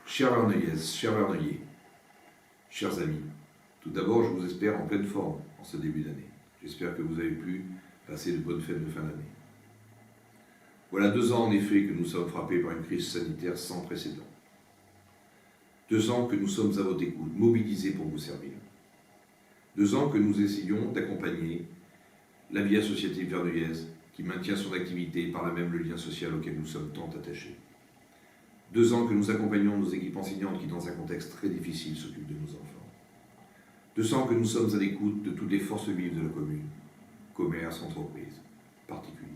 Chers Verneuillaises, chers Verneuillais, chers amis, tout d'abord, je vous espère en pleine forme en ce début d'année. J'espère que vous avez pu passer de bonnes fêtes de fin d'année. Voilà 2 ans en effet que nous sommes frappés par une crise sanitaire sans précédent. 2 ans que nous sommes à votre écoute, mobilisés pour vous servir. 2 ans que nous essayons d'accompagner la vie associative verneuillaise qui maintient son activité et par là même le lien social auquel nous sommes tant attachés. 2 ans que nous accompagnons nos équipes enseignantes qui, dans un contexte très difficile, s'occupent de nos enfants. 2 ans que nous sommes à l'écoute de toutes les forces vives de la commune, commerces, entreprises, particuliers.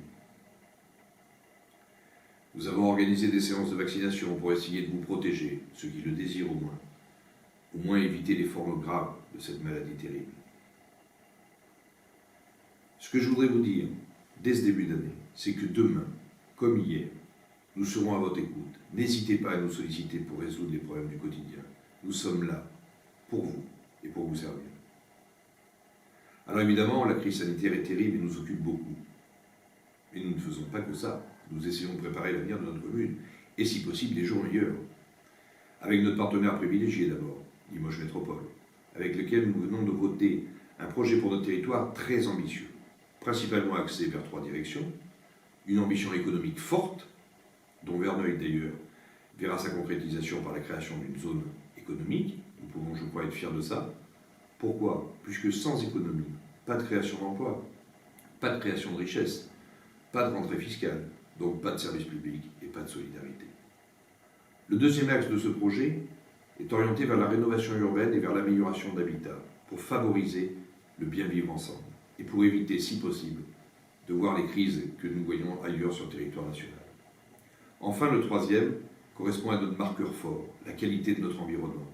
Nous avons organisé des séances de vaccination pour essayer de vous protéger, ceux qui le désirent au moins éviter les formes graves de cette maladie terrible. Ce que je voudrais vous dire, dès ce début d'année, c'est que demain, comme hier, nous serons à votre écoute. N'hésitez pas à nous solliciter pour résoudre les problèmes du quotidien. Nous sommes là, pour vous et pour vous servir. Alors évidemment, la crise sanitaire est terrible et nous occupe beaucoup. Mais nous ne faisons pas que ça. Nous essayons de préparer l'avenir de notre commune, et si possible, des jours meilleurs. Avec notre partenaire privilégié d'abord, Limoges Métropole, avec lequel nous venons de voter un projet pour notre territoire très ambitieux, principalement axé vers 3 directions, une ambition économique forte, dont Verneuil d'ailleurs verra sa concrétisation par la création d'une zone économique. Nous pouvons, je crois, être fiers de ça. Pourquoi? Puisque sans économie, pas de création d'emplois, pas de création de richesse, pas de rentrée fiscale, donc pas de service public et pas de solidarité. Le deuxième axe de ce projet est orienté vers la rénovation urbaine et vers l'amélioration de l'habitat, pour favoriser le bien vivre ensemble et pour éviter, si possible, de voir les crises que nous voyons ailleurs sur le territoire national. Enfin, le troisième correspond à notre marqueur fort, la qualité de notre environnement,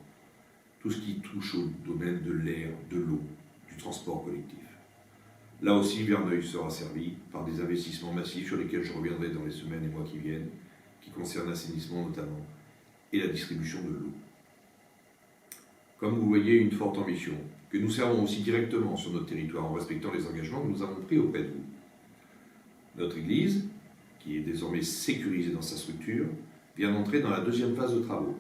tout ce qui touche au domaine de l'air, de l'eau, du transport collectif. Là aussi, Verneuil sera servi par des investissements massifs sur lesquels je reviendrai dans les semaines et mois qui viennent, qui concernent l'assainissement notamment, et la distribution de l'eau. Comme vous voyez, une forte ambition, que nous servons aussi directement sur notre territoire en respectant les engagements que nous avons pris auprès de vous. Notre Église, qui est désormais sécurisée dans sa structure, vient d'entrer dans la 2e phase de travaux.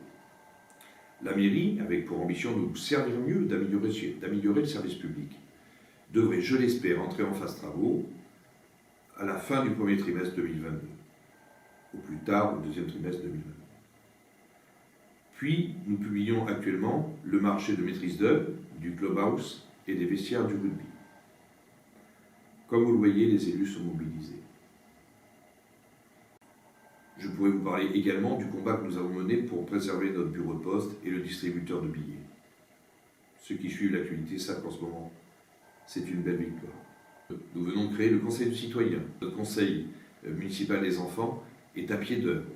La mairie, avec pour ambition de vous servir mieux, d'améliorer le service public, devrait, je l'espère, entrer en phase travaux à la fin du 1er trimestre 2022, au plus tard au 2e trimestre 2022. Puis, nous publions actuellement le marché de maîtrise d'œuvre du clubhouse et des vestiaires du rugby. Comme vous le voyez, les élus sont mobilisés. Je pourrais vous parler également du combat que nous avons mené pour préserver notre bureau de poste et le distributeur de billets. Ceux qui suivent l'actualité savent qu'en ce moment, c'est une belle victoire. Nous venons de créer le Conseil du citoyen. Notre Conseil municipal des enfants est à pied d'œuvre.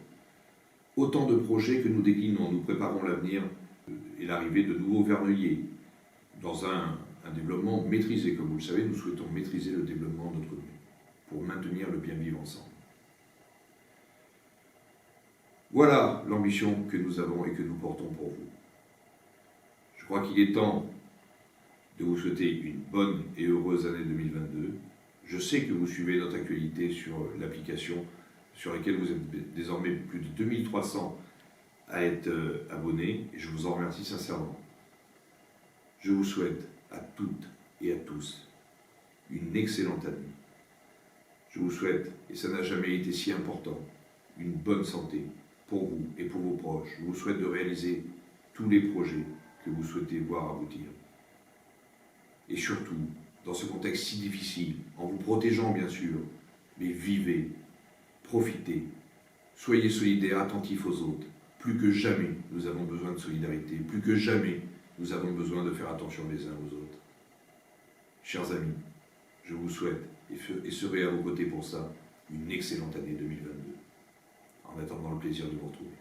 Autant de projets que nous déclinons. Nous préparons l'avenir et l'arrivée de nouveaux Verneuillais dans un développement maîtrisé. Comme vous le savez, nous souhaitons maîtriser le développement de notre commune pour maintenir le bien vivre ensemble. Voilà l'ambition que nous avons et que nous portons pour vous. Je crois qu'il est temps de vous souhaiter une bonne et heureuse année 2022. Je sais que vous suivez notre actualité sur l'application sur laquelle vous êtes désormais plus de 2300 à être abonnés, et je vous en remercie sincèrement. Je vous souhaite à toutes et à tous une excellente année. Je vous souhaite, et ça n'a jamais été si important, une bonne santé pour vous et pour vos proches. Je vous souhaite de réaliser tous les projets que vous souhaitez voir aboutir. Et surtout, dans ce contexte si difficile, en vous protégeant bien sûr, mais vivez, profitez, soyez solidaires, attentifs aux autres. Plus que jamais, nous avons besoin de solidarité. Plus que jamais, nous avons besoin de faire attention les uns aux autres. Chers amis, je vous souhaite, et serai à vos côtés pour ça, une excellente année 2022. En attendant le plaisir de vous retrouver.